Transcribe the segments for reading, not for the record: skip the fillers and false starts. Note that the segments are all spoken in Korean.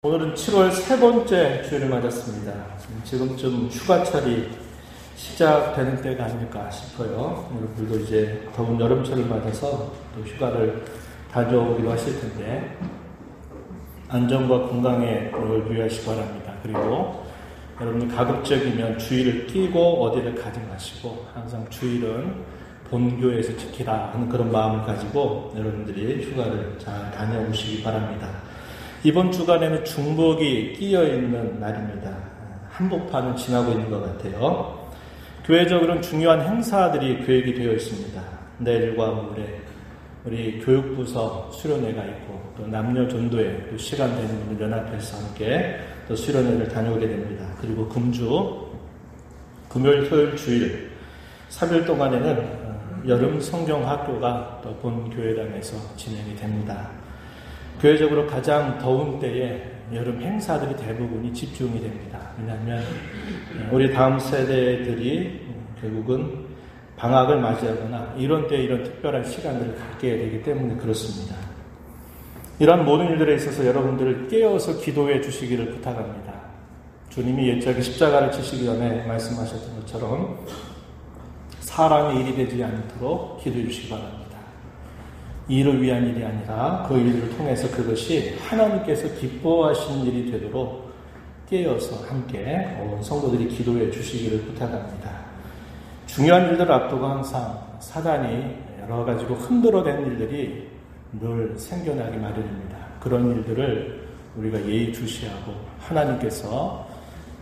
오늘은 7월 세 번째 주일을 맞았습니다. 지금쯤 휴가철이 시작되는 때가 아닐까 싶어요. 여러분들도 이제 더운 여름철을 맞아서 또 휴가를 다녀오기로 하실 텐데 안전과 건강에 유의하시기 바랍니다. 그리고 여러분들 가급적이면 주의를 끼고 어디를 가지 마시고 항상 주의는 본교에서 지키라 하는 그런 마음을 가지고 여러분들이 휴가를 잘 다녀오시기 바랍니다. 이번 주간에는 중복이 끼어있는 날입니다. 한복판을 지나고 있는 것 같아요. 교회적으로는 중요한 행사들이 계획이 되어 있습니다. 내일과 모레 우리 교육부서 수련회가 있고 또 남녀 전도회 또 시간 되는 분들 연합해서 함께 또 수련회를 다녀오게 됩니다. 그리고 금주 금요일, 토요일, 주일 3일 동안에는 여름 성경학교가 또 본 교회당에서 진행이 됩니다. 교회적으로 가장 더운 때에 여름 행사들이 대부분이 집중이 됩니다. 왜냐하면 우리 다음 세대들이 결국은 방학을 맞이하거나 이런 때에 이런 특별한 시간들을 갖게 되기 때문에 그렇습니다. 이런 모든 일들에 있어서 여러분들을 깨어서 기도해 주시기를 부탁합니다. 주님이 옛적에 십자가를 지시기 전에 말씀하셨던 것처럼 사람의 일이 되지 않도록 기도해 주시기 바랍니다. 이를 위한 일이 아니라 그 일을 통해서 그것이 하나님께서 기뻐하시는 일이 되도록 깨어서 함께 온 성도들이 기도해 주시기를 부탁합니다. 중요한 일들을 앞두고 항상 사단이 여러 가지로 흔들어댄 일들이 늘 생겨나기 마련입니다. 그런 일들을 우리가 예의주시하고 하나님께서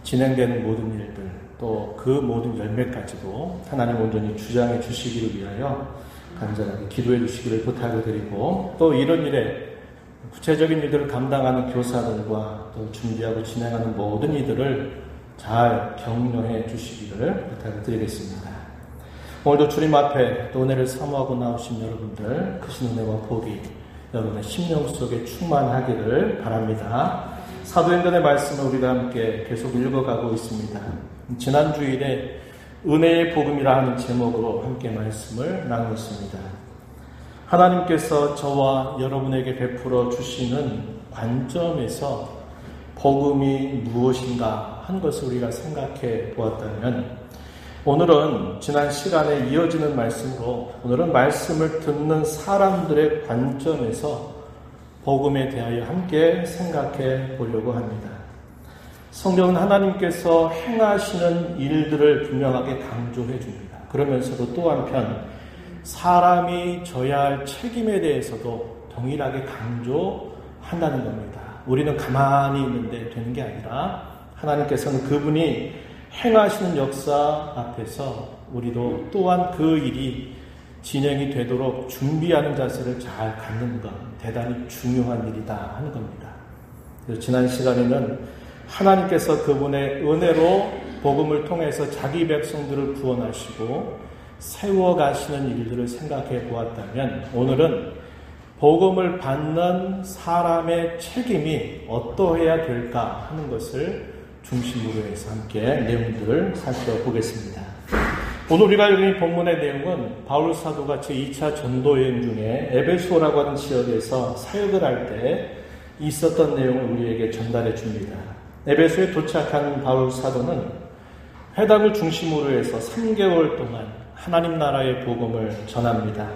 진행되는 모든 일들 또 그 모든 열매까지도 하나님 온전히 주장해 주시기를 위하여 간절하게 기도해 주시기를 부탁을 드리고 또 이런 일에 구체적인 일들을 감당하는 교사들과 또 준비하고 진행하는 모든 이들을 잘 격려해 주시기를 부탁을 드리겠습니다. 오늘도 주님 앞에 또 은혜를 사모하고 나오신 여러분들 크신 은혜와 복이 여러분의 심령 속에 충만하기를 바랍니다. 사도행전의 말씀을 우리가 함께 계속 읽어가고 있습니다. 지난 주일에 은혜의 복음이라 하는 제목으로 함께 말씀을 나누었습니다. 하나님께서 저와 여러분에게 베풀어 주시는 관점에서 복음이 무엇인가 하는 것을 우리가 생각해 보았다면 오늘은 지난 시간에 이어지는 말씀으로 오늘은 말씀을 듣는 사람들의 관점에서 복음에 대하여 함께 생각해 보려고 합니다. 성경은 하나님께서 행하시는 일들을 분명하게 강조해 줍니다. 그러면서도 또 한편 사람이 져야 할 책임에 대해서도 동일하게 강조한다는 겁니다. 우리는 가만히 있는데 되는 게 아니라 하나님께서는 그분이 행하시는 역사 앞에서 우리도 또한 그 일이 진행이 되도록 준비하는 자세를 잘 갖는 것 대단히 중요한 일이다 하는 겁니다. 그래서 지난 시간에는 하나님께서 그분의 은혜로 복음을 통해서 자기 백성들을 구원하시고 세워가시는 일들을 생각해 보았다면 오늘은 복음을 받는 사람의 책임이 어떠해야 될까 하는 것을 중심으로 해서 함께 내용들을 살펴보겠습니다. 오늘 우리가 읽은 본문의 내용은 바울 사도가 제2차 전도여행 중에 에베소라고 하는 지역에서 사역을 할 때 있었던 내용을 우리에게 전달해 줍니다. 에베소에 도착한 바울 사도는 회당을 중심으로 해서 3개월 동안 하나님 나라의 복음을 전합니다.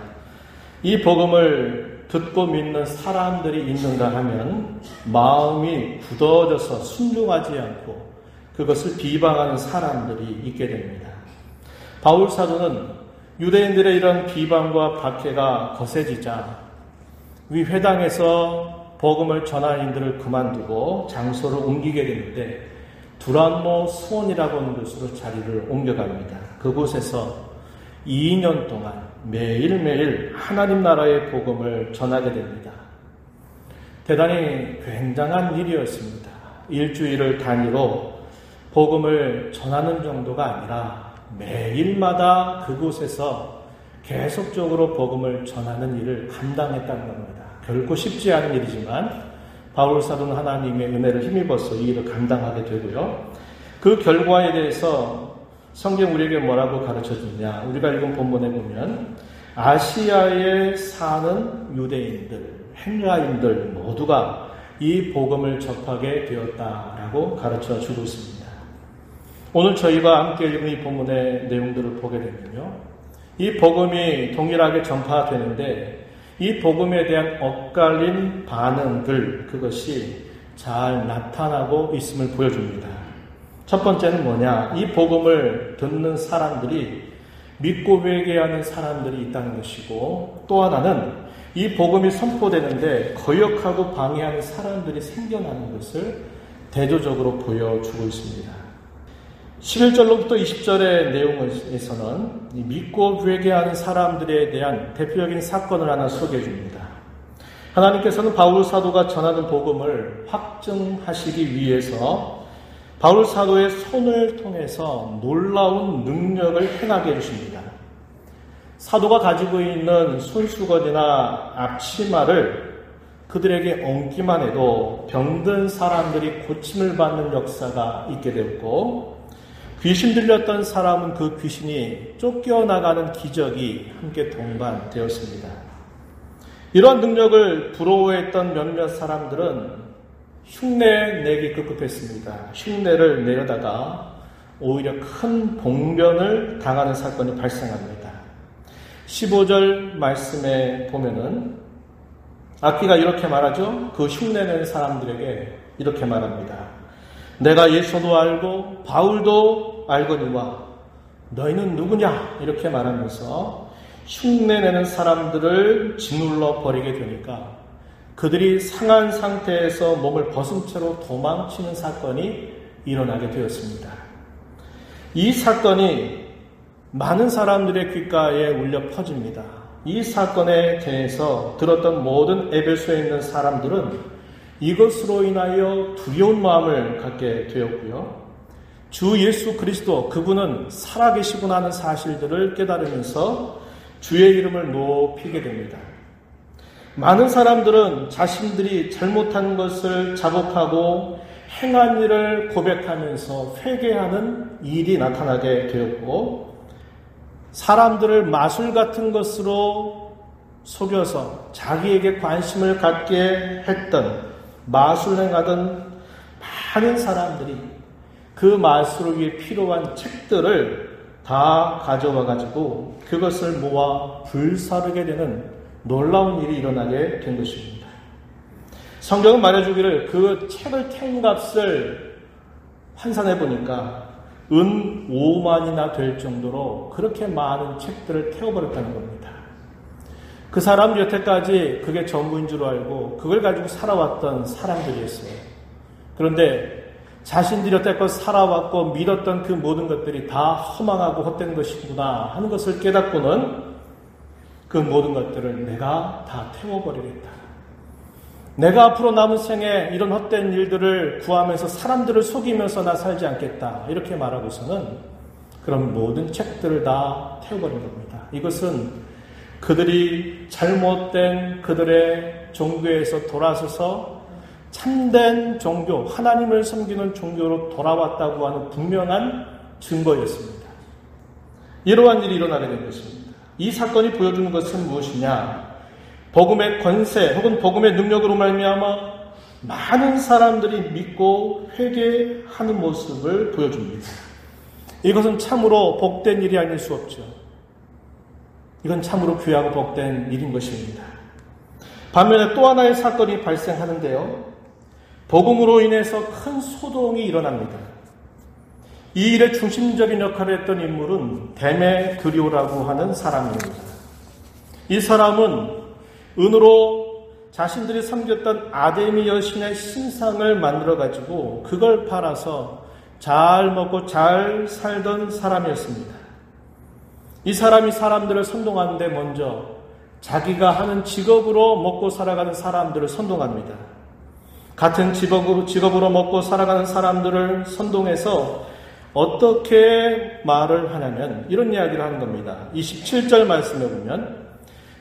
이 복음을 듣고 믿는 사람들이 있는가 하면 마음이 굳어져서 순종하지 않고 그것을 비방하는 사람들이 있게 됩니다. 바울 사도는 유대인들의 이런 비방과 박해가 거세지자 위 회당에서 복음을 전하는 이들을 그만두고 장소를 옮기게 되는데 두란노 수원이라고 하는 곳으로 자리를 옮겨갑니다. 그곳에서 2년 동안 매일매일 하나님 나라의 복음을 전하게 됩니다. 대단히 굉장한 일이었습니다. 일주일을 단위로 복음을 전하는 정도가 아니라 매일마다 그곳에서 계속적으로 복음을 전하는 일을 감당했다는 겁니다. 결코 쉽지 않은 일이지만 바울 사도는 하나님의 은혜를 힘입어서 이 일을 감당하게 되고요. 그 결과에 대해서 성경 우리에게 뭐라고 가르쳐주냐. 우리가 읽은 본문에 보면 아시아에 사는 유대인들, 헬라인들 모두가 이 복음을 접하게 되었다라고 가르쳐 주고 있습니다. 오늘 저희가 함께 읽은 이 본문의 내용들을 보게 되면요, 이 복음이 동일하게 전파되는데 이 복음에 대한 엇갈린 반응들, 그것이 잘 나타나고 있음을 보여줍니다. 첫 번째는 뭐냐? 이 복음을 듣는 사람들이 믿고 회개하는 사람들이 있다는 것이고, 또 하나는 이 복음이 선포되는데 거역하고 방해하는 사람들이 생겨나는 것을 대조적으로 보여주고 있습니다. 11절로부터 20절의 내용에서는 믿고 회개하는 사람들에 대한 대표적인 사건을 하나 소개해 줍니다. 하나님께서는 바울 사도가 전하는 복음을 확증하시기 위해서 바울 사도의 손을 통해서 놀라운 능력을 행하게 해주십니다. 사도가 가지고 있는 손수건이나 앞치마를 그들에게 얹기만 해도 병든 사람들이 고침을 받는 역사가 있게 되었고, 귀신 들렸던 사람은 그 귀신이 쫓겨나가는 기적이 함께 동반되었습니다. 이러한 능력을 부러워했던 몇몇 사람들은 흉내 내기 급급했습니다. 흉내를 내려다가 오히려 큰 봉변을 당하는 사건이 발생합니다. 15절 말씀에 보면은 악기가 이렇게 말하죠. 그 흉내내는 사람들에게 이렇게 말합니다. 내가 예수도 알고 바울도 알거니와 너희는 누구냐? 이렇게 말하면서 흉내내는 사람들을 짓눌러 버리게 되니까 그들이 상한 상태에서 몸을 벗은 채로 도망치는 사건이 일어나게 되었습니다. 이 사건이 많은 사람들의 귓가에 울려 퍼집니다. 이 사건에 대해서 들었던 모든 에베소에 있는 사람들은 이것으로 인하여 두려운 마음을 갖게 되었고요. 주 예수 그리스도, 그분은 살아계시구나 하는 사실들을 깨달으면서 주의 이름을 높이게 됩니다. 많은 사람들은 자신들이 잘못한 것을 자복하고 행한 일을 고백하면서 회개하는 일이 나타나게 되었고, 사람들을 마술 같은 것으로 속여서 자기에게 관심을 갖게 했던, 마술 행하던 많은 사람들이 그 마술을 위해 필요한 책들을 다 가져와 가지고 그것을 모아 불사르게 되는 놀라운 일이 일어나게 된 것입니다. 성경은 말해주기를 그 책을 태운 값을 환산해 보니까 은 5만이나 될 정도로 그렇게 많은 책들을 태워버렸다는 겁니다. 그 사람들이 여태까지 그게 전부인 줄 알고 그걸 가지고 살아왔던 사람들이었어요. 그런데 자신들이 여태껏 살아왔고 믿었던 그 모든 것들이 다 허망하고 헛된 것이구나 하는 것을 깨닫고는 그 모든 것들을 내가 다 태워버리겠다. 내가 앞으로 남은 생에 이런 헛된 일들을 구하면서 사람들을 속이면서 나 살지 않겠다. 이렇게 말하고서는 그런 모든 책들을 다 태워버린 겁니다. 이것은 그들이 잘못된 그들의 종교에서 돌아서서 참된 종교, 하나님을 섬기는 종교로 돌아왔다고 하는 분명한 증거였습니다. 이러한 일이 일어나게 된 것입니다. 이 사건이 보여주는 것은 무엇이냐? 복음의 권세 혹은 복음의 능력으로 말미암아 많은 사람들이 믿고 회개하는 모습을 보여줍니다. 이것은 참으로 복된 일이 아닐 수 없죠. 이건 참으로 귀하고 복된 일인 것입니다. 반면에 또 하나의 사건이 발생하는데요. 복음으로 인해서 큰 소동이 일어납니다. 이 일의 중심적인 역할을 했던 인물은 데메드리오라고 하는 사람입니다. 이 사람은 은으로 자신들이 섬겼던 아데미 여신의 신상을 만들어가지고 그걸 팔아서 잘 먹고 잘 살던 사람이었습니다. 이 사람이 사람들을 선동하는데 먼저 자기가 하는 직업으로 먹고 살아가는 사람들을 선동합니다. 같은 직업으로 먹고 살아가는 사람들을 선동해서 어떻게 말을 하냐면 이런 이야기를 하는 겁니다. 27절 말씀에 보면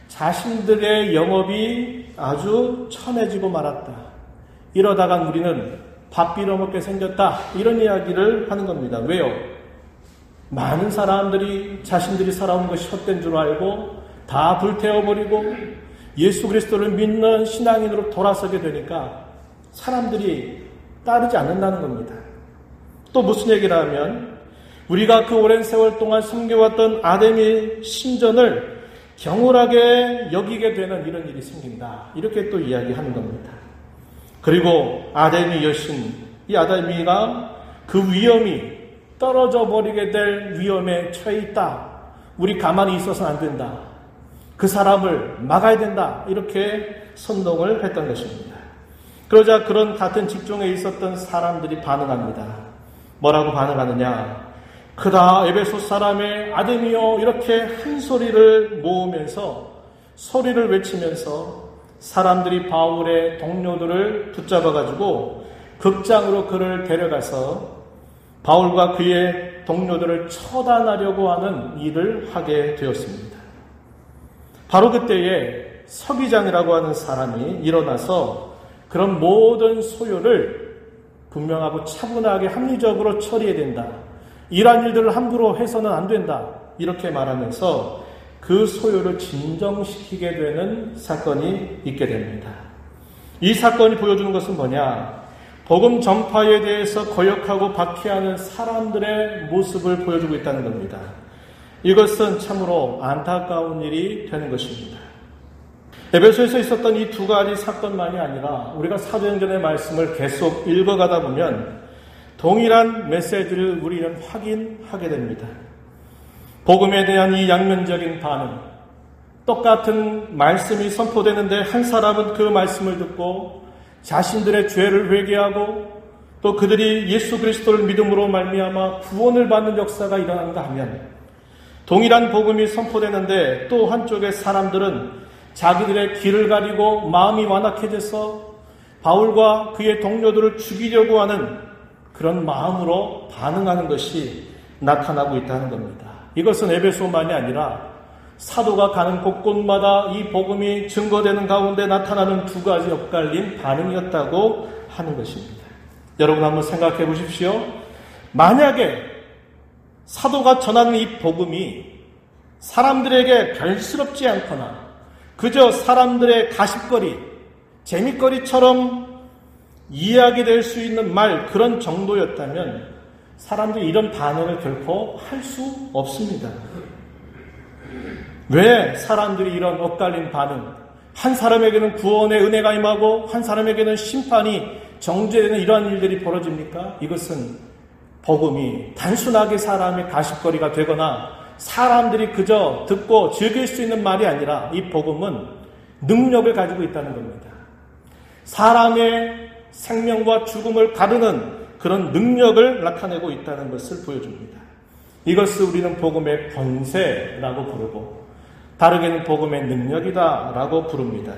자신들의 영업이 아주 천해지고 말았다. 이러다가 우리는 밥 빌어먹게 생겼다. 이런 이야기를 하는 겁니다. 왜요? 많은 사람들이 자신들이 살아온 것이 헛된 줄 알고 다 불태워버리고 예수 그리스도를 믿는 신앙인으로 돌아서게 되니까 사람들이 따르지 않는다는 겁니다. 또 무슨 얘기를 하면 우리가 그 오랜 세월 동안 섬겨왔던 아담의 신전을 경홀하게 여기게 되는 이런 일이 생긴다. 이렇게 또 이야기하는 겁니다. 그리고 아담의 여신, 이 아담이가 그 위험이 떨어져 버리게 될 위험에 처해 있다. 우리 가만히 있어서는 안 된다. 그 사람을 막아야 된다. 이렇게 선동을 했던 것입니다. 그러자 그런 같은 직종에 있었던 사람들이 반응합니다. 뭐라고 반응하느냐? 그다 에베소 사람의 아담이여, 이렇게 한 소리를 모으면서 소리를 외치면서 사람들이 바울의 동료들을 붙잡아가지고 극장으로 그를 데려가서 바울과 그의 동료들을 처단하려고 하는 일을 하게 되었습니다. 바로 그때에 서기장이라고 하는 사람이 일어나서 그런 모든 소요를 분명하고 차분하게 합리적으로 처리해야 된다. 이러한 일들을 함부로 해서는 안 된다. 이렇게 말하면서 그 소요를 진정시키게 되는 사건이 있게 됩니다. 이 사건이 보여주는 것은 뭐냐? 복음 전파에 대해서 거역하고 박해하는 사람들의 모습을 보여주고 있다는 겁니다. 이것은 참으로 안타까운 일이 되는 것입니다. 에베소에서 있었던 이 두 가지 사건만이 아니라 우리가 사도행전의 말씀을 계속 읽어가다 보면 동일한 메시지를 우리는 확인하게 됩니다. 복음에 대한 이 양면적인 반응, 똑같은 말씀이 선포되는데 한 사람은 그 말씀을 듣고 자신들의 죄를 회개하고 또 그들이 예수 그리스도를 믿음으로 말미암아 구원을 받는 역사가 일어난다 하면, 동일한 복음이 선포되는데 또 한쪽의 사람들은 자기들의 길을 가리고 마음이 완악해져서 바울과 그의 동료들을 죽이려고 하는 그런 마음으로 반응하는 것이 나타나고 있다는 겁니다. 이것은 에베소만이 아니라 사도가 가는 곳곳마다 이 복음이 증거되는 가운데 나타나는 두 가지 엇갈린 반응이었다고 하는 것입니다. 여러분 한번 생각해 보십시오. 만약에 사도가 전하는 이 복음이 사람들에게 별스럽지 않거나 그저 사람들의 가십거리, 재밌거리처럼 이해하게 될 수 있는 말, 그런 정도였다면 사람들이 이런 반응을 결코 할 수 없습니다. 왜 사람들이 이런 엇갈린 반응, 한 사람에게는 구원의 은혜가 임하고 한 사람에게는 심판이 정죄되는 이러한 일들이 벌어집니까? 이것은 복음이 단순하게 사람의 가십거리가 되거나 사람들이 그저 듣고 즐길 수 있는 말이 아니라 이 복음은 능력을 가지고 있다는 겁니다. 사람의 생명과 죽음을 가르는 그런 능력을 나타내고 있다는 것을 보여줍니다. 이것을 우리는 복음의 권세라고 부르고 다르게는 복음의 능력이다라고 부릅니다.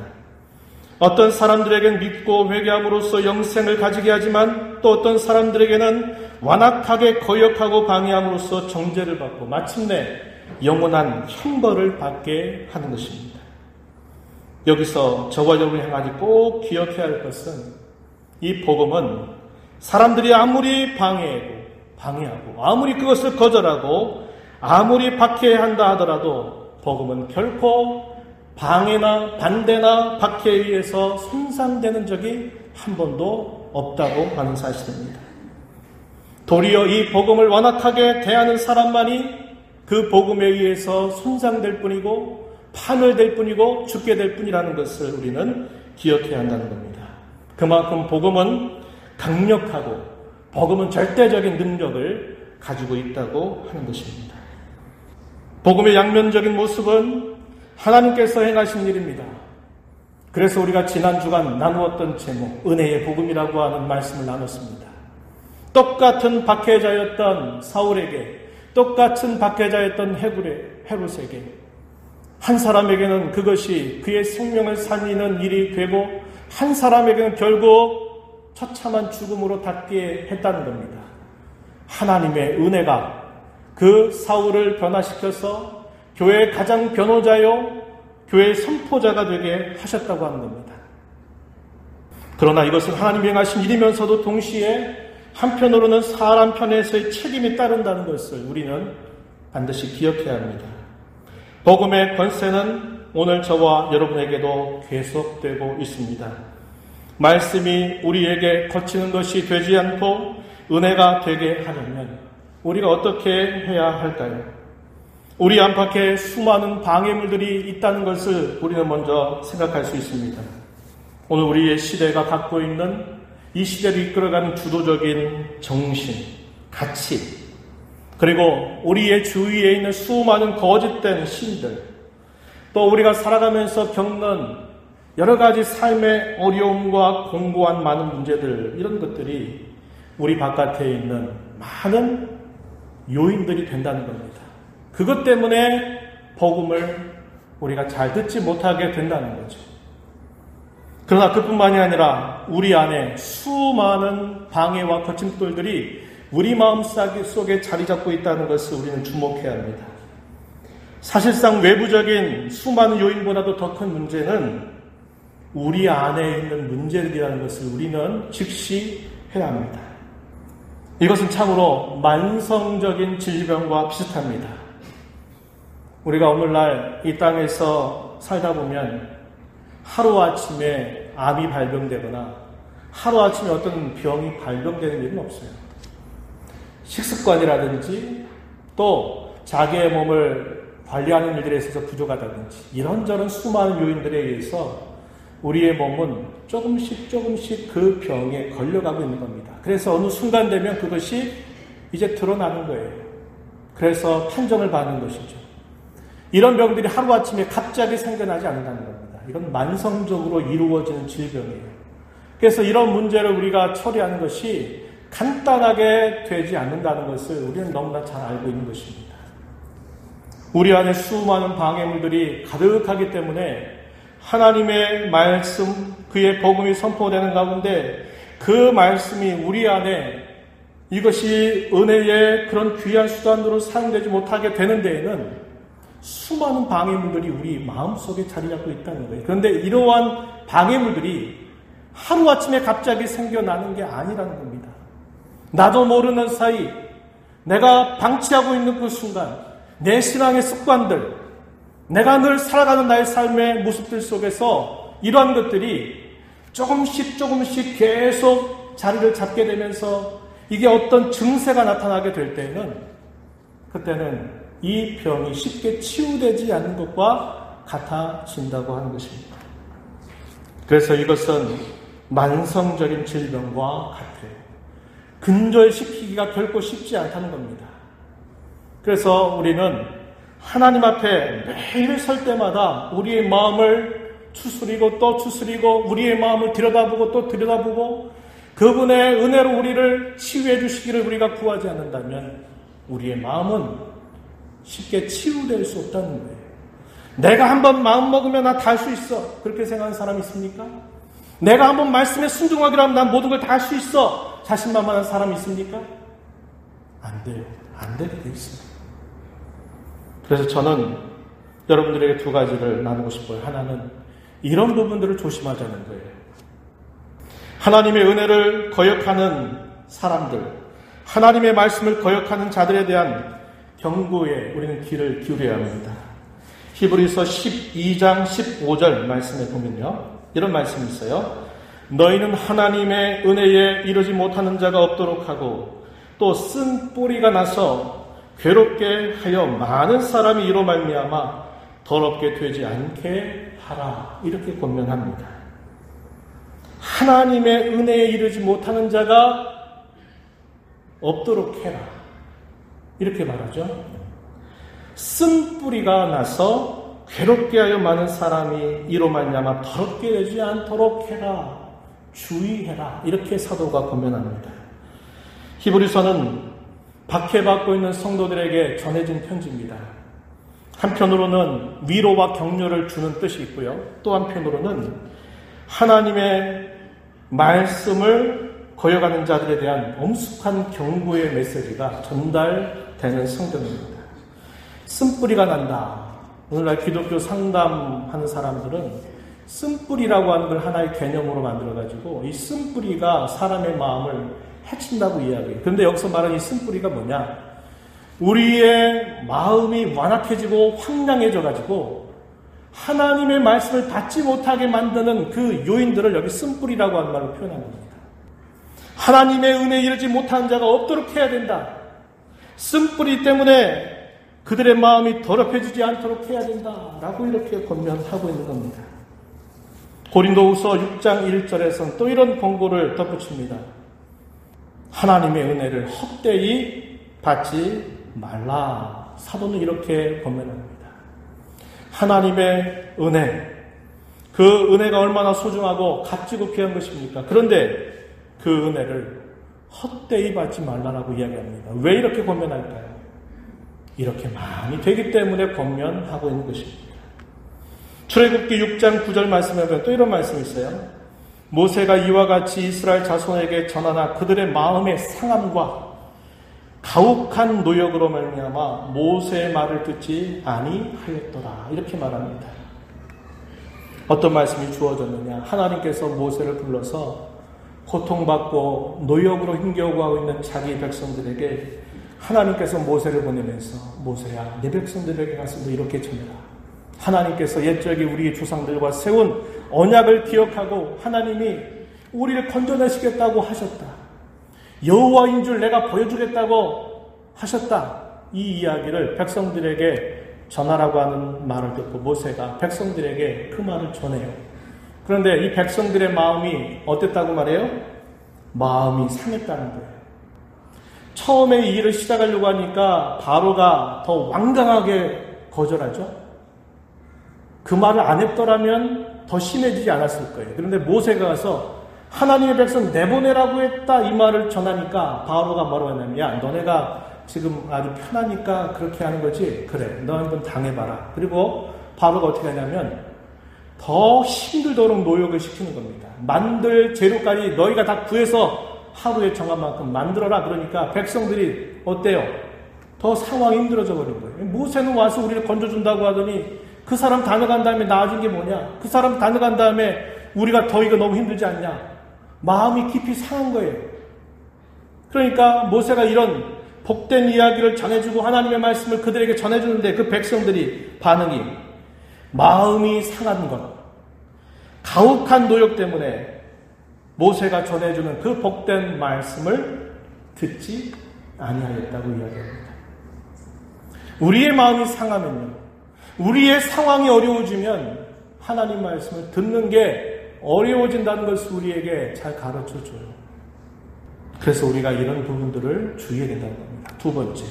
어떤 사람들에게는 믿고 회개함으로써 영생을 가지게 하지만 또 어떤 사람들에게는 완악하게 거역하고 방해함으로써 정죄를 받고 마침내 영원한 형벌을 받게 하는 것입니다. 여기서 저와 여러분이 한 가지 꼭 기억해야 할 것은 이 복음은 사람들이 아무리 방해하고 아무리 그것을 거절하고 아무리 박해한다 하더라도 복음은 결코 방해나 반대나 박해에 의해서 손상되는 적이 한 번도 없다고 하는 사실입니다. 도리어 이 복음을 완악하게 대하는 사람만이 그 복음에 의해서 손상될 뿐이고 파멸될 뿐이고 죽게 될 뿐이라는 것을 우리는 기억해야 한다는 겁니다. 그만큼 복음은 강력하고 복음은 절대적인 능력을 가지고 있다고 하는 것입니다. 복음의 양면적인 모습은 하나님께서 행하신 일입니다. 그래서 우리가 지난 주간 나누었던 제목, 은혜의 복음이라고 하는 말씀을 나눴습니다. 똑같은 박해자였던 사울에게, 똑같은 박해자였던 헤롯에게 한 사람에게는 그것이 그의 생명을 살리는 일이 되고 한 사람에게는 결국 처참한 죽음으로 닿게 했다는 겁니다. 하나님의 은혜가 그 사울을 변화시켜서 교회의 가장 변호자요 교회의 선포자가 되게 하셨다고 하는 겁니다. 그러나 이것은 하나님이 행하신 일이면서도 동시에 한편으로는 사람 편에서의 책임이 따른다는 것을 우리는 반드시 기억해야 합니다. 복음의 권세는 오늘 저와 여러분에게도 계속되고 있습니다. 말씀이 우리에게 거치는 것이 되지 않고 은혜가 되게 하려면 우리가 어떻게 해야 할까요? 우리 안팎에 수많은 방해물들이 있다는 것을 우리는 먼저 생각할 수 있습니다. 오늘 우리의 시대가 갖고 있는 이 시대를 이끌어가는 주도적인 정신, 가치, 그리고 우리의 주위에 있는 수많은 거짓된 신들, 또 우리가 살아가면서 겪는 여러 가지 삶의 어려움과 공고한 많은 문제들, 이런 것들이 우리 바깥에 있는 많은 요인들이 된다는 겁니다. 그것 때문에 복음을 우리가 잘 듣지 못하게 된다는 거죠. 그러나 그뿐만이 아니라 우리 안에 수많은 방해와 거침돌들이 우리 마음 속에 자리 잡고 있다는 것을 우리는 주목해야 합니다. 사실상 외부적인 수많은 요인보다도 더 큰 문제는 우리 안에 있는 문제들이라는 것을 우리는 직시해야 합니다. 이것은 참으로 만성적인 질병과 비슷합니다. 우리가 오늘날 이 땅에서 살다 보면 하루아침에 암이 발병되거나 하루아침에 어떤 병이 발병되는 일은 없어요. 식습관이라든지 또 자기의 몸을 관리하는 일들에 있어서 부족하다든지 이런저런 수많은 요인들에 의해서 우리의 몸은 조금씩 그 병에 걸려가고 있는 겁니다. 그래서 어느 순간 되면 그것이 이제 드러나는 거예요. 그래서 판정을 받는 것이죠. 이런 병들이 하루아침에 갑자기 생겨나지 않는다는 겁니다. 이건 만성적으로 이루어지는 질병이에요. 그래서 이런 문제를 우리가 처리하는 것이 간단하게 되지 않는다는 것을 우리는 너무나 잘 알고 있는 것입니다. 우리 안에 수많은 방해물들이 가득하기 때문에 하나님의 말씀, 그의 복음이 선포되는 가운데 그 말씀이 우리 안에 이것이 은혜의 그런 귀한 수단으로 사용되지 못하게 되는 데에는 수많은 방해물들이 우리 마음속에 자리 잡고 있다는 거예요. 그런데 이러한 방해물들이 하루아침에 갑자기 생겨나는 게 아니라는 겁니다. 나도 모르는 사이 내가 방치하고 있는 그 순간 내 신앙의 습관들, 내가 늘 살아가는 나의 삶의 모습들 속에서 이러한 것들이 조금씩 계속 자리를 잡게 되면서 이게 어떤 증세가 나타나게 될 때는 그때는 이 병이 쉽게 치유되지 않는 것과 같아진다고 하는 것입니다. 그래서 이것은 만성적인 질병과 같아요. 근절시키기가 결코 쉽지 않다는 겁니다. 그래서 우리는 하나님 앞에 매일 설 때마다 우리의 마음을 추스리고 또 추스리고 우리의 마음을 들여다보고 또 들여다보고 그분의 은혜로 우리를 치유해 주시기를 우리가 구하지 않는다면 우리의 마음은 쉽게 치유될 수 없다는 거예요. 내가 한번 마음 먹으면 나 다 할 수 있어. 그렇게 생각하는 사람이 있습니까? 내가 한번 말씀에 순종하기로 하면 난 모든 걸 다 할 수 있어. 자신만만한 사람이 있습니까? 안 돼요. 안 되게 돼 있습니다. 그래서 저는 여러분들에게 두 가지를 나누고 싶어요. 하나는 이런 부분들을 조심하자는 거예요. 하나님의 은혜를 거역하는 사람들, 하나님의 말씀을 거역하는 자들에 대한 경고에 우리는 귀를 기울여야 합니다. 히브리서 12장 15절 말씀에 보면요. 이런 말씀이 있어요. 너희는 하나님의 은혜에 이르지 못하는 자가 없도록 하고 또 쓴 뿌리가 나서 괴롭게 하여 많은 사람이 이로 말미암아 더럽게 되지 않게 하라. 이렇게 권면합니다. 하나님의 은혜에 이르지 못하는 자가 없도록 해라. 이렇게 말하죠. 쓴 뿌리가 나서 괴롭게 하여 많은 사람이 이로 말미암아 더럽게 되지 않도록 해라. 주의해라. 이렇게 사도가 권면합니다. 히브리서는 박해받고 있는 성도들에게 전해진 편지입니다. 한편으로는 위로와 격려를 주는 뜻이 있고요. 또 한편으로는 하나님의 말씀을 거역하는 자들에 대한 엄숙한 경고의 메시지가 전달되는 성경입니다. 쓴뿌리가 난다. 오늘날 기독교 상담하는 사람들은 쓴뿌리라고 하는 걸 하나의 개념으로 만들어가지고 이 쓴뿌리가 사람의 마음을 해친다고 이야기해요. 그런데 여기서 말하는 이 쓴뿌리가 뭐냐? 우리의 마음이 완악해지고 황량해져가지고 하나님의 말씀을 받지 못하게 만드는 그 요인들을 여기 쓴뿌리라고 하는 말로 표현한 겁니다. 하나님의 은혜에 이르지 못한 자가 없도록 해야 된다. 쓴뿌리 때문에 그들의 마음이 더럽혀지지 않도록 해야 된다. 라고 이렇게 권면하고 있는 겁니다. 고린도후서 6장 1절에서는 또 이런 권고를 덧붙입니다. 하나님의 은혜를 헛되이 받지 말라. 사도는 이렇게 권면합니다. 하나님의 은혜, 그 은혜가 얼마나 소중하고 값지고 귀한 것입니까? 그런데 그 은혜를 헛되이 받지 말라라고 이야기합니다. 왜 이렇게 권면할까요? 이렇게 많이 되기 때문에 권면하고 있는 것입니다. 출애굽기 6장 9절 말씀에 보면 또 이런 말씀이 있어요. 모세가 이와 같이 이스라엘 자손에게 전하나 그들의 마음의 상함과 가혹한 노역으로 말미암아 모세의 말을 듣지 아니하였더라. 이렇게 말합니다. 어떤 말씀이 주어졌느냐? 하나님께서 모세를 불러서 고통받고 노역으로 힘겨워하고 있는 자기 백성들에게 하나님께서 모세를 보내면서 모세야, 내 백성들에게 가서 너 이렇게 전해라. 하나님께서 옛적에 우리 조상들과 세운 언약을 기억하고 하나님이 우리를 건져내시겠다고 하셨다. 여호와인 줄 내가 보여주겠다고 하셨다. 이 이야기를 백성들에게 전하라고 하는 말을 듣고 모세가 백성들에게 그 말을 전해요. 그런데 이 백성들의 마음이 어땠다고 말해요? 마음이 상했다는 거예요. 처음에 이 일을 시작하려고 하니까 바로가 더 완강하게 거절하죠. 그 말을 안 했더라면 더 심해지지 않았을 거예요. 그런데 모세가 가서 하나님의 백성 내보내라고 했다 이 말을 전하니까 바로가 뭐라고 했냐면 야, 너네가 지금 아주 편하니까 그렇게 하는 거지? 그래, 너 한번 당해봐라. 그리고 바로가 어떻게 하냐면 더 힘들도록 노역을 시키는 겁니다. 만들 재료까지 너희가 다 구해서 하루에 정한 만큼 만들어라. 그러니까 백성들이 어때요? 더 상황이 힘들어져 버린 거예요. 모세는 와서 우리를 건져준다고 하더니 그 사람 다녀간 다음에 나아진 게 뭐냐? 그 사람 다녀간 다음에 우리가 더 이거 너무 힘들지 않냐? 마음이 깊이 상한 거예요. 그러니까 모세가 이런 복된 이야기를 전해주고 하나님의 말씀을 그들에게 전해주는데 그 백성들이 반응이 마음이 상한 것, 가혹한 노역 때문에 모세가 전해주는 그 복된 말씀을 듣지 아니하였다고 이야기합니다. 우리의 마음이 상하면요, 우리의 상황이 어려워지면 하나님 말씀을 듣는 게 어려워진다는 것을 우리에게 잘 가르쳐줘요. 그래서 우리가 이런 부분들을 주의해야 된다는 겁니다. 두 번째,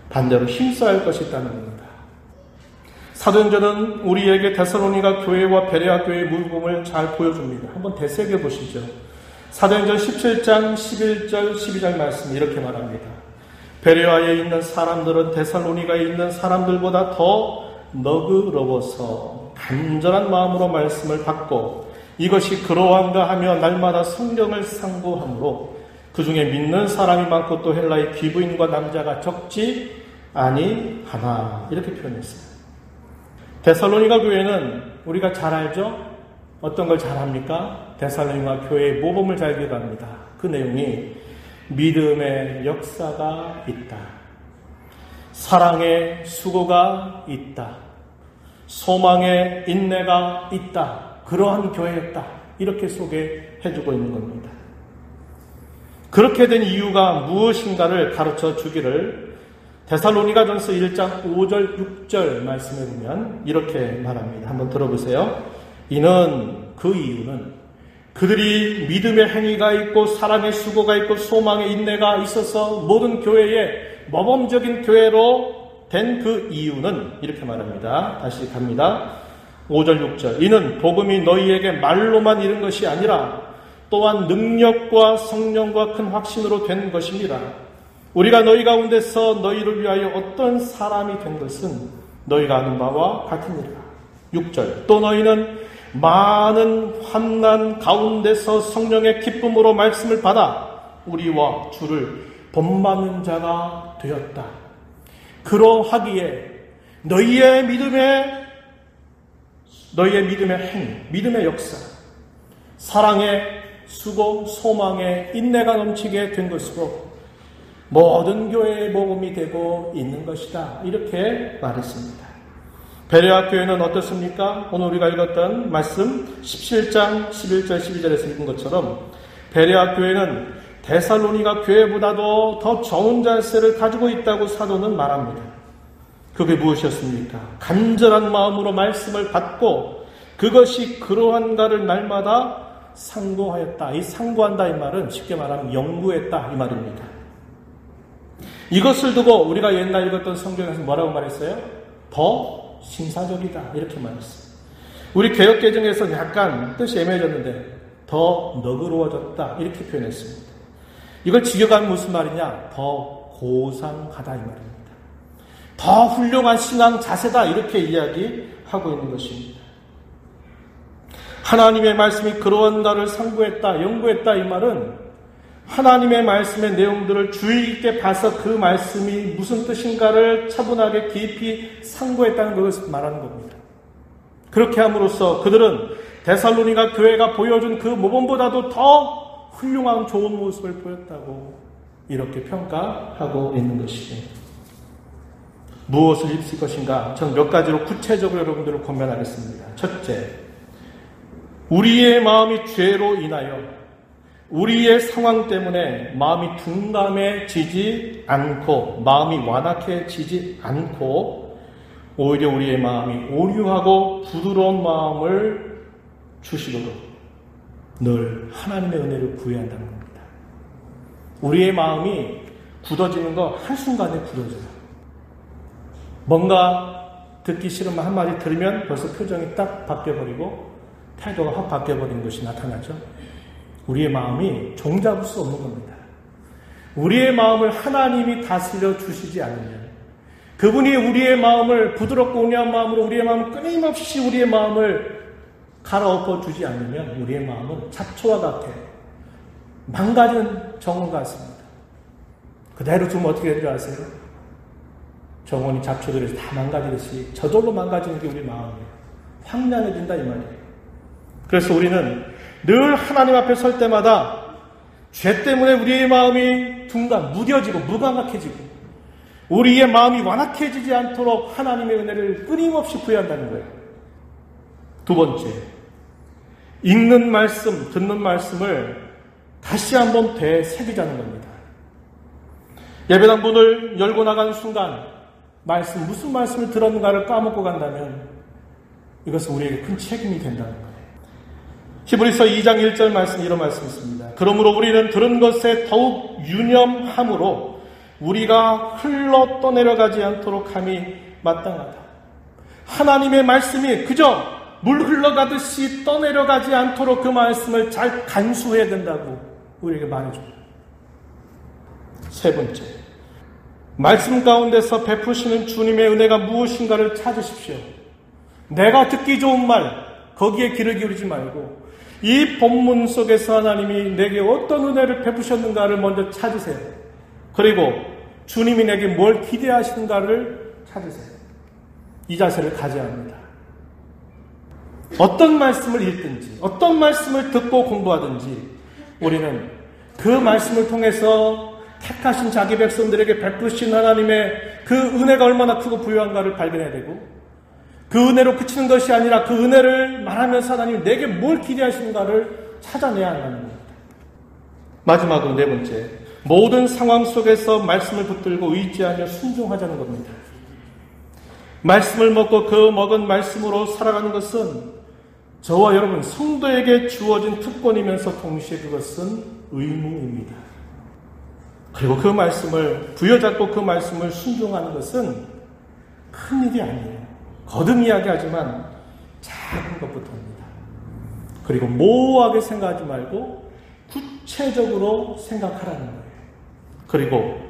반대로 힘써야 할 것이 있다는 겁니다. 사도행전은 우리에게 데살로니가 교회와 베레아 교회의 물품을 잘 보여줍니다. 한번 되새겨 보시죠. 사도행전 17장 11절 12절 말씀 이렇게 말합니다. 베레아에 있는 사람들은 데살로니가에 있는 사람들보다 더 너그러워서 간절한 마음으로 말씀을 받고 이것이 그러한가 하며 날마다 성경을 상고하므로 그 중에 믿는 사람이 많고 또 헬라의 귀부인과 남자가 적지 아니하나 이렇게 표현했어요. 데살로니가 교회는 우리가 잘 알죠? 어떤 걸 잘 합니까? 데살로니가 교회의 모범을 잘 기억합니다. 그 내용이 믿음의 역사가 있다. 사랑의 수고가 있다. 소망의 인내가 있다. 그러한 교회였다. 이렇게 소개해주고 있는 겁니다. 그렇게 된 이유가 무엇인가를 가르쳐 주기를 데살로니가전서 1장 5절 6절 말씀에 보면 이렇게 말합니다. 한번 들어보세요. 그 이유는 그들이 믿음의 행위가 있고 사랑의 수고가 있고 소망의 인내가 있어서 모든 교회의 모범적인 교회로 된 그 이유는 이렇게 말합니다. 다시 갑니다. 5절 6절 이는 복음이 너희에게 말로만 이른 것이 아니라 또한 능력과 성령과 큰 확신으로 된 것입니다. 우리가 너희 가운데서 너희를 위하여 어떤 사람이 된 것은 너희가 아는 바와 같으니라. 6절 또 너희는 많은 환난 가운데서 성령의 기쁨으로 말씀을 받아 우리와 주를 본받는 자가 되었다. 그러하기에 너희의 믿음의 행위, 믿음의 역사, 사랑의 수고, 소망의 인내가 넘치게 된 것으로 모든 교회의 모범이 되고 있는 것이다. 이렇게 말했습니다. 베레아 교회는 어떻습니까? 오늘 우리가 읽었던 말씀 17장 11절 12절에서 읽은 것처럼 베레아 교회는 데살로니가 교회보다도 더 좋은 자세를 가지고 있다고 사도는 말합니다. 그게 무엇이었습니까? 간절한 마음으로 말씀을 받고 그것이 그러한가를 날마다 상고하였다. 이 상고한다 이 말은 쉽게 말하면 연구했다 이 말입니다. 이것을 두고 우리가 옛날 읽었던 성경에서 뭐라고 말했어요? 더 신사적이다 이렇게 말했어요. 우리 개역개정에서 약간 뜻이 애매해졌는데 더 너그러워졌다 이렇게 표현했습니다. 이걸 직역하면 무슨 말이냐? 더 고상하다 이 말입니다. 더 훌륭한 신앙 자세다 이렇게 이야기하고 있는 것입니다. 하나님의 말씀이 그러한가를 상고했다, 연구했다 이 말은 하나님의 말씀의 내용들을 주의 깊게 봐서 그 말씀이 무슨 뜻인가를 차분하게 깊이 상고했다는 것을 말하는 겁니다. 그렇게 함으로써 그들은 데살로니가 교회가 보여준 그 모범보다도 더 훌륭한 좋은 모습을 보였다고 이렇게 평가하고 있는 것이에요. 무엇을 입을 것인가? 저는 몇 가지로 구체적으로 여러분들을 권면하겠습니다. 첫째, 우리의 마음이 죄로 인하여 우리의 상황 때문에 마음이 둔감해지지 않고 마음이 완악해지지 않고 오히려 우리의 마음이 오류하고 부드러운 마음을 주시도록 늘 하나님의 은혜를 구해야 한다는 겁니다. 우리의 마음이 굳어지는 거 한순간에 굳어져요. 뭔가 듣기 싫으면 한마디 들으면 벌써 표정이 딱 바뀌어버리고 태도가 확 바뀌어버리는 것이 나타나죠. 우리의 마음이 종잡을 수 없는 겁니다. 우리의 마음을 하나님이 다스려 주시지 않으면 그분이 우리의 마음을 부드럽고 온유한 마음으로 우리의 마음을 끊임없이 우리의 마음을 갈아엎어 주지 않으면 우리의 마음은 잡초와 같아 망가진 정원 같습니다. 그대로 두면 어떻게 되는 줄 아세요? 정원이 잡초들에서 다 망가지듯이 저절로 망가지는 게 우리 마음이에요. 황량해진다 이 말이에요. 그래서 우리는 늘 하나님 앞에 설 때마다 죄 때문에 우리의 마음이 무뎌지고 무감각해지고 우리의 마음이 완악해지지 않도록 하나님의 은혜를 끊임없이 구해한다는 거예요. 두 번째, 읽는 말씀, 듣는 말씀을 다시 한번 되새기자는 겁니다. 예배당 문을 열고 나가는 순간 무슨 말씀을 들었는가를 까먹고 간다면 이것은 우리에게 큰 책임이 된다는 거예요. 히브리서 2장 1절 말씀 이런 말씀이 있습니다. 그러므로 우리는 들은 것에 더욱 유념함으로 우리가 흘러 떠내려가지 않도록 함이 마땅하다. 하나님의 말씀이 그저 물 흘러가듯이 떠내려가지 않도록 그 말씀을 잘 간수해야 된다고 우리에게 말해줘요. 세 번째, 말씀 가운데서 베푸시는 주님의 은혜가 무엇인가를 찾으십시오. 내가 듣기 좋은 말 거기에 귀를 기울이지 말고 이 본문 속에서 하나님이 내게 어떤 은혜를 베푸셨는가를 먼저 찾으세요. 그리고 주님이 내게 뭘 기대하시는가를 찾으세요. 이 자세를 가져야 합니다. 어떤 말씀을 읽든지 어떤 말씀을 듣고 공부하든지 우리는 그 말씀을 통해서 택하신 자기 백성들에게 베푸신 하나님의 그 은혜가 얼마나 크고 부유한가를 발견해야 되고 그 은혜로 그치는 것이 아니라 그 은혜를 말하면서 하나님이 내게 뭘 기대하시는가를 찾아내야 한다는 겁니다. 마지막으로 네 번째, 모든 상황 속에서 말씀을 붙들고 의지하며 순종하자는 겁니다. 말씀을 먹고 그 먹은 말씀으로 살아가는 것은 저와 여러분 성도에게 주어진 특권이면서 동시에 그것은 의무입니다. 그리고 그 말씀을 부여잡고 그 말씀을 순종하는 것은 큰 일이 아니에요. 거듭 이야기하지만 작은 것부터입니다. 그리고 모호하게 생각하지 말고 구체적으로 생각하라는 거예요. 그리고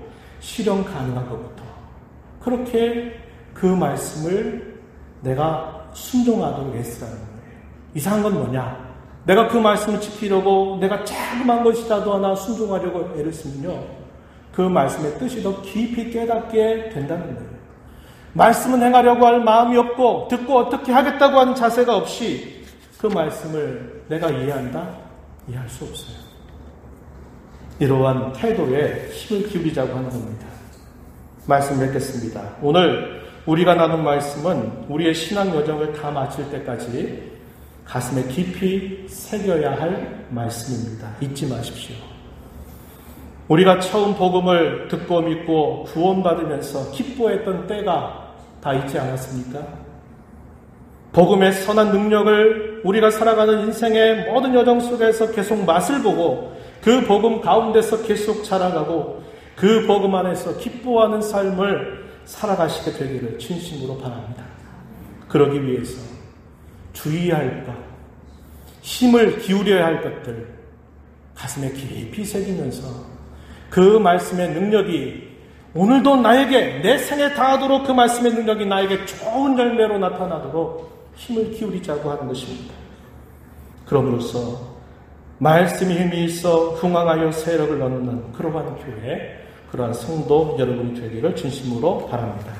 실현 가능한 것부터 그렇게 그 말씀을 내가 순종하도록 애쓰라는 거예요. 이상한 건 뭐냐? 내가 그 말씀을 지키려고 내가 자그마한 것이라도 하나 순종하려고 애를 쓰면요, 그 말씀의 뜻이 더 깊이 깨닫게 된다는 거예요. 말씀은 행하려고 할 마음이 없고 듣고 어떻게 하겠다고 하는 자세가 없이 그 말씀을 내가 이해한다? 이해할 수 없어요. 이러한 태도에 힘을 기울이자고 하는 겁니다. 말씀 맺겠습니다. 오늘 우리가 나눈 말씀은 우리의 신앙 여정을 다 마칠 때까지 가슴에 깊이 새겨야 할 말씀입니다. 잊지 마십시오. 우리가 처음 복음을 듣고 믿고 구원받으면서 기뻐했던 때가 다 있지 않았습니까? 복음의 선한 능력을 우리가 살아가는 인생의 모든 여정 속에서 계속 맛을 보고 그 복음 가운데서 계속 자라가고 그 복음 안에서 기뻐하는 삶을 살아가시게 되기를 진심으로 바랍니다. 그러기 위해서 주의해야 할 것, 힘을 기울여야 할 것들 가슴에 깊이 새기면서 그 말씀의 능력이 오늘도 나에게 내 생에 다하도록 그 말씀의 능력이 나에게 좋은 열매로 나타나도록 힘을 기울이자고 하는 것입니다. 그럼으로써 말씀이 힘이 있어 흥왕하여 세력을 얻는 그러한 교회, 그러한 성도 여러분이 되기를 진심으로 바랍니다.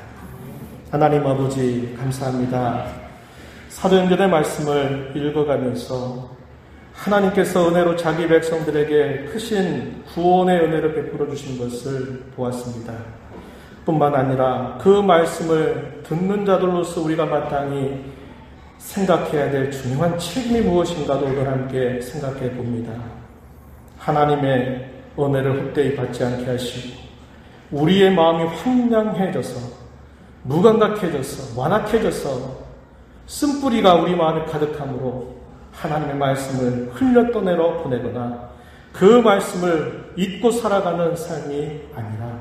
하나님 아버지 감사합니다. 사도행전의 말씀을 읽어가면서 하나님께서 은혜로 자기 백성들에게 크신 구원의 은혜를 베풀어 주신 것을 보았습니다. 뿐만 아니라 그 말씀을 듣는 자들로서 우리가 마땅히 생각해야 될 중요한 책임이 무엇인가도 오늘 함께 생각해 봅니다. 하나님의 은혜를 헛되이 받지 않게 하시고 우리의 마음이 황량해져서 무감각해져서 완악해져서 쓴뿌리가 우리 마음에 가득함으로 하나님의 말씀을 흘려 떠내러 보내거나 그 말씀을 잊고 살아가는 삶이 아니라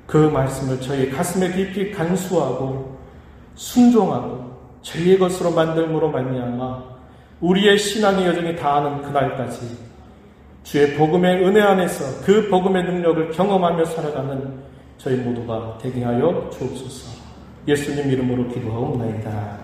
그 말씀을 저희 가슴에 깊이 간수하고 순종하고 저희의 것으로 만들므로 말미암아 우리의 신앙의 여정이 다하는 그날까지 주의 복음의 은혜 안에서 그 복음의 능력을 경험하며 살아가는 저희 모두가 되게 하여 주옵소서. 예수님 이름으로 기도하옵나이다.